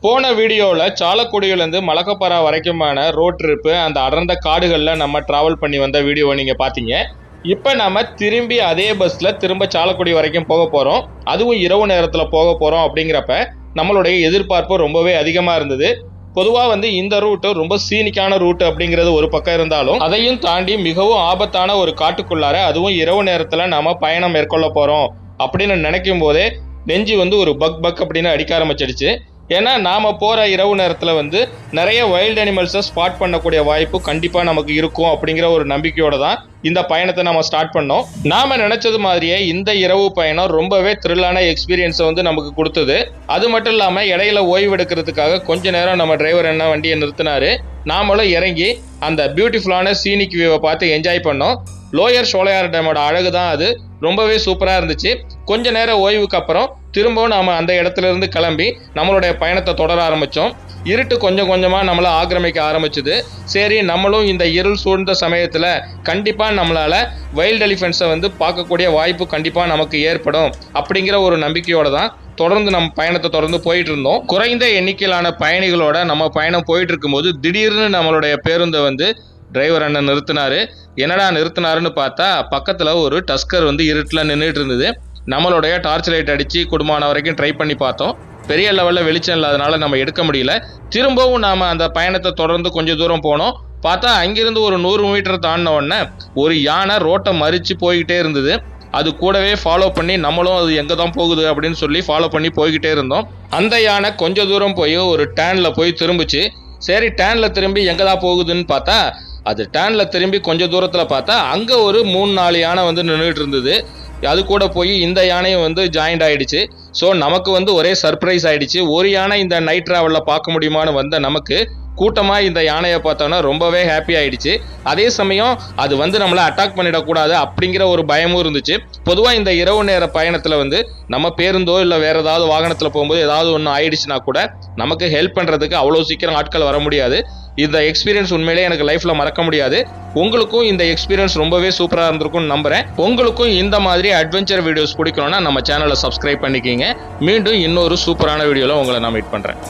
போன வீடியோவில் சாலக்குடியிலேருந்து மலக்கப்பாறை வரைக்குமான road trip அந்த அடர்ந்த காடுகளில் நம்ம ட்ராவல் பண்ணி வந்த வீடியோவை நீங்கள் பார்த்தீங்க. இப்போ நம்ம திரும்பி அதே பஸ்ஸில் திரும்ப சாலக்குடி வரைக்கும் போக போகிறோம். அதுவும் இரவு நேரத்தில் போக போகிறோம். அப்படிங்கிறப்ப நம்மளுடைய எதிர்பார்ப்பு ரொம்பவே அதிகமாக இருந்தது. பொதுவாக இந்த ரூட்டு ரொம்ப சீனிக்கான ரூட்டு அப்படிங்கிறது ஒரு பக்கம் இருந்தாலும் அதையும் தாண்டி மிகவும் ஆபத்தான ஒரு காட்டுக்குள்ளார, அதுவும் இரவு நேரத்தில் நம்ம பயணம் மேற்கொள்ள போகிறோம் அப்படின்னு நினைக்கும் போதே நெஞ்சு ஒரு பக் பக் அப்படின்னு அடிக்க ஆரம்பிச்சிடுச்சு. ஏன்னா நாம் போகிற இரவு நேரத்தில் நிறைய வைல்டு அனிமல்ஸை ஸ்பாட் பண்ணக்கூடிய வாய்ப்பு கண்டிப்பாக நமக்கு இருக்கும் அப்படிங்கிற ஒரு நம்பிக்கையோடு தான் இந்த பயணத்தை நம்ம ஸ்டார்ட் பண்ணோம். நாம் நினச்சது மாதிரியே இந்த இரவு பயணம் ரொம்பவே த்ரில்லான எக்ஸ்பீரியன்ஸை நமக்கு கொடுத்தது. அது மட்டும் இல்லாமல் இடையில ஓய்வு எடுக்கிறதுக்காக கொஞ்ச நேரம் நம்ம டிரைவர் என்ன வண்டியை நிறுத்தினாரு. நாமளும் இறங்கி அந்த பியூட்டிஃபுல்லான சீனிக் வியூவை பார்த்து என்ஜாய் பண்ணோம். லோயர் ஷோலையார் டேமோட அழகு தான் அது. ரொம்பவே சூப்பராக இருந்துச்சு. கொஞ்ச நேரம் ஓய்வுக்கு அப்புறம் திரும்பவும் நாம் அந்த இடத்துல இருந்து கிளம்பி நம்மளுடைய பயணத்தை தொடர ஆரம்பித்தோம். இருட்டு கொஞ்சம் கொஞ்சமாக நம்மளை ஆக்கிரமிக்க ஆரம்பிச்சுது. சரி, நம்மளும் இந்த இருள் சூழ்ந்த சமயத்தில் கண்டிப்பாக நம்மளால் வைல்ட் எலிஃபென்ட்ஸை பார்க்கக்கூடிய வாய்ப்பு கண்டிப்பாக நமக்கு ஏற்படும் அப்படிங்கிற ஒரு நம்பிக்கையோடு தான் தொடர்ந்து நம்ம பயணத்தை தொடர்ந்து போயிட்டு இருந்தோம். குறைந்த எண்ணிக்கையிலான பயணிகளோட நம்ம பயணம் போயிட்டு இருக்கும்போது திடீர்னு நம்மளுடைய பேருந்தை டிரைவர் அண்ணன் நிறுத்தினாரு. என்னடா நிறுத்தினாருன்னு பார்த்தா பக்கத்தில் ஒரு டஸ்கர் இருட்டில் நின்றுட்டு இருந்தது. நம்மளுடைய டார்ச் லைட் அடித்து குடும்பமான வரைக்கும் ட்ரை பண்ணி பார்த்தோம். பெரிய லெவலில் வெளிச்சம் இல்லாதனால நம்ம எடுக்க முடியல. திரும்பவும் நாம் அந்த பயணத்தை தொடர்ந்து கொஞ்சம் தூரம் போனோம். பார்த்தா அங்கிருந்து ஒரு 100 மீட்டர் தாண்டின உடனே ஒரு யானை ரோட்டை மறித்து போய்கிட்டே இருந்தது. அது கூடவே ஃபாலோ பண்ணி நம்மளும் அது எங்கே தான் போகுது அப்படின்னு சொல்லி ஃபாலோ பண்ணி போய்கிட்டே இருந்தோம். அந்த யானை கொஞ்சம் தூரம் போய் ஒரு டேனில் போய் திரும்பிச்சு. சரி, டேனில் திரும்பி எங்கே தான் போகுதுன்னு பார்த்தா அது டேனில் திரும்பி கொஞ்சம் தூரத்தில் பார்த்தா அங்கே ஒரு 3-4 யானை நின்றுட்டு இருந்தது. அது கூட போய் இந்த யானையும் ஜாயிண்ட் ஆகிடுச்சு. ஸோ நமக்கு ஒரே சர்ப்ரைஸ் ஆகிடுச்சு. ஒரு யானை இந்த நைட் ட்ராவலில் பார்க்க முடியுமான்னு நமக்கு கூட்டமாக இந்த யானையை பார்த்தோன்னா ரொம்பவே ஹாப்பி ஆகிடுச்சு. அதே சமயம் அது நம்மளை அட்டாக் பண்ணிடக்கூடாது அப்படிங்கிற ஒரு பயமும் இருந்துச்சு. பொதுவாக இந்த இரவு நேர பயணத்தில் நம்ம பேருந்தோ இல்லை வேறு ஏதாவது வாகனத்தில் போகும்போது ஏதாவது ஒன்று ஆயிடுச்சுன்னா கூட நமக்கு ஹெல்ப் பண்ணுறதுக்கு அவ்வளோ சீக்கிரம் ஆட்கள் வர முடியாது. இந்த எக்ஸ்பீரியன்ஸ் உண்மையிலே எனக்கு லைஃப்பில் மறக்க முடியாது. உங்களுக்கும் இந்த எக்ஸ்பீரியன்ஸ் ரொம்பவே சூப்பராக இருந்திருக்கும்னு நம்புகிறேன். உங்களுக்கும் இந்த மாதிரி அட்வென்ச்சர் வீடியோஸ் பிடிக்கணும்னா நம்ம சேனலை சப்ஸ்கிரைப் பண்ணிக்கிங்க. மீண்டும் இன்னொரு சூப்பரான வீடியோவில் உங்களை நான் மீட் பண்ணுறேன்.